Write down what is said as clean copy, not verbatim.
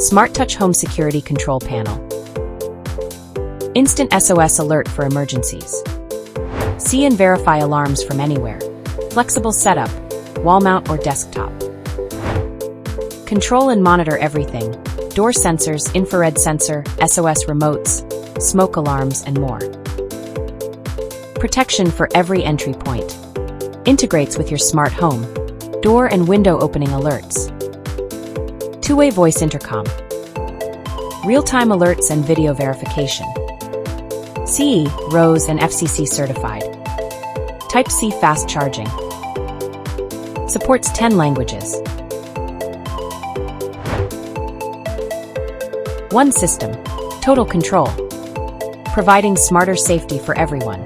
SmartTouch Home Security Control Panel. Instant SOS alert for emergencies. See and verify alarms from anywhere. Flexible setup, wall mount or desktop. Control and monitor everything: door sensors, infrared sensor, SOS remotes, smoke alarms, and more. Protection for every entry point. Integrates with your smart home. Door and window opening alerts. Two-way voice intercom. Real-time alerts and video verification. CE, RoHS and FCC Certified. Type-C fast charging. Supports 10 languages. One system. Total control. Providing smarter safety for everyone.